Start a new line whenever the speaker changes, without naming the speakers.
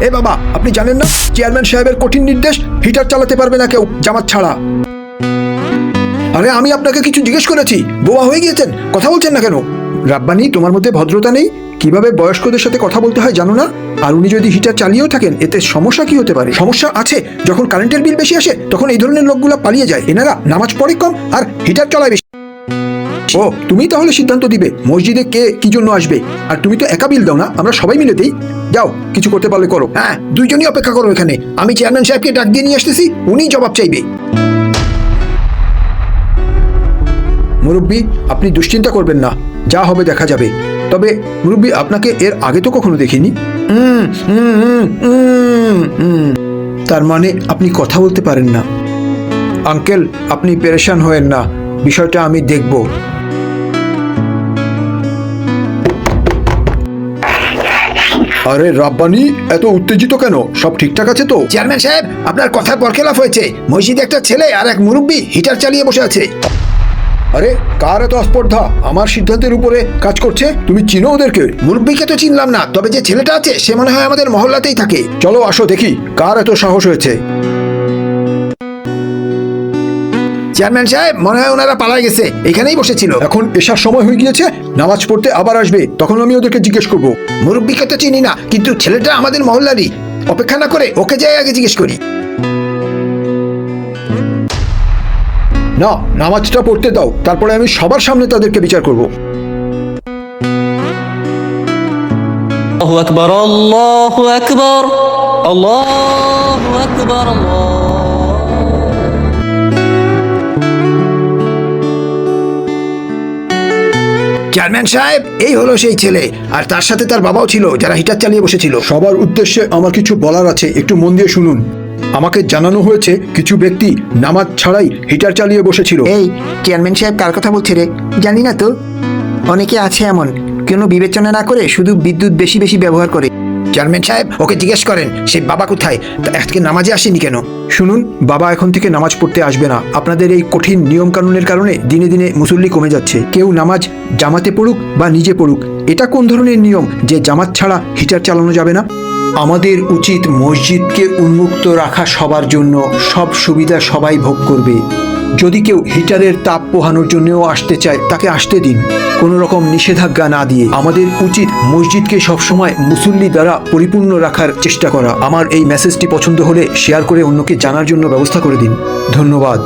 এ বাবা, আপনি জানেন না চেয়ারম্যান সাহেবের কঠিন নির্দেশ, হিটার চালাতে পারবে না কেউ জামাত ছাড়া। আরে আমি আপনাকে কিছু জিজ্ঞেস করেছি, বোবা হয়ে গিয়েছেন, কথা বলছেন না কেন? রাব্বানি, তোমার মধ্যে ভদ্রতা নেই? কিভাবে বয়স্কদের সাথে কথা বলতে হয় জানো না? আর উনি যদি হিটার চালিয়েও থাকেন, এতে সমস্যা কি হতে পারে? সমস্যা আছে, যখন কারেন্টের বিল বেশি আসে তখন এই ধরনের লোকগুলা পালিয়ে যায়। এনারা নামাজ পড়ে কম আর হিটার চলায় বেশি। ও, তুমি তাহলে সিদ্ধান্ত দিবে মসজিদে কে কি জন্য আসবে? আর তুমি তো একা বিল দাও না, আমরা সবাই মিলে দিই। যাও, কিছু করতে পারলে করো। হ্যাঁ, দুইজনই অপেক্ষা করো এখানে, আমি চেয়ারম্যান সাহেবকে ডাক দিয়ে নিয়ে আসতেছি, উনি জবাব চাইবে। মুরব্বী, আপনি দুশ্চিন্তা করবেন না, যা হবে দেখা যাবে। তবে মুরব্বী, আপনাকে এর আগে তো কখনো দেখিনি। তার মানে আপনি কথা বলতে পারেন না? আঙ্কেল, আপনি পেরেশান হয়েন না, বিষয়টা আমি দেখব। আরে রাব্বানি, এত উত্তেজিত কেন? সব ঠিকঠাক আছে তো? চেয়ারম্যান সাহেব, আপনার কথার বরখেলাপ হয়েছে। মসজিদে একটা ছেলে আর এক মুরব্বী হিটার চালিয়ে বসে আছে। আরে, কার এত আস্পর্ধা আমার সিদ্ধান্তের উপরে কাজ করছে? তুমি চিনো ওদেরকে? মুরব্বীকে তো চিনলাম না, তবে যে ছেলেটা আছে সে মনে হয় আমাদের মহল্লাতেই থাকে। চলো আসো দেখি কার এত সাহস হয়েছে। চেয়ারম্যান সাহেব, মনে হয় ওনারা পালায় গেছে, এখানেই বসেছিল। এখন এসার সময় হয়ে গিয়েছে, নামাজ পড়তে আবার আসবে, তখন আমি ওদেরকে জিজ্ঞেস করবো। মুরব্বীকে তো চিনি না, কিন্তু ছেলেটা আমাদের মহল্লারই। অপেক্ষা না করে ওকে যাই আগে জিজ্ঞেস করি। না, নামাজটা পড়তে দাও, তারপরে আমি সবার সামনে তাদেরকে বিচার করব।
আল্লাহু আকবার, আল্লাহু আকবার, আল্লাহু আকবার,
চেয়ারম্যান সাহেব, এই হলো সেই ছেলে, আর তার সাথে তার বাবাও ছিল, যারা হিটার চালিয়ে বসেছিল। সবার উদ্দেশ্যে আমার কিছু বলার আছে, একটু মন দিয়ে শুনুন। আমাকে জানানো হয়েছে কিছু ব্যক্তি নামাজ ছাড়াই হিটার চালিয়ে বসেছিল।
এই চেয়ারম্যান সাহেব কার কথা বলছে রে? জানি না তো। অনেকে আছে এমন, কোনো বিবেচনা না করে শুধু বিদ্যুৎ বেশি বেশি ব্যবহার করে।
চেয়ারম্যান সাহেব, ওকে জিজ্ঞেস করেন সে বাবা কোথায়, আজকে নামাজে আসেনি কেন? শুনুন, বাবা এখন থেকে নামাজ পড়তে আসবে না। আপনাদের এই কঠিন নিয়ম কানুনের কারণে দিনে দিনে মুসল্লি কমে যাচ্ছে। কেউ নামাজ জামাতে পড়ুক বা নিজে পড়ুক, এটা কোন ধরনের নিয়ম যে জামাত ছাড়া হিটার চালানো যাবে না? আমাদের উচিত মসজিদকে উন্মুক্ত রাখা সবার জন্য, সব সুবিধা সবাই ভোগ করবে। যদি কেউ হিটারের তাপ পোহানোর জন্যও আসতে চায়, তাকে আসতে দিন, কোনো রকম নিষেধাজ্ঞা না দিয়ে। আমাদের উচিত মসজিদকে সবসময় মুসল্লি দ্বারা পরিপূর্ণ রাখার চেষ্টা করা। আমার এই মেসেজটি পছন্দ হলে শেয়ার করে অন্যকে জানার জন্য ব্যবস্থা করে দিন। ধন্যবাদ।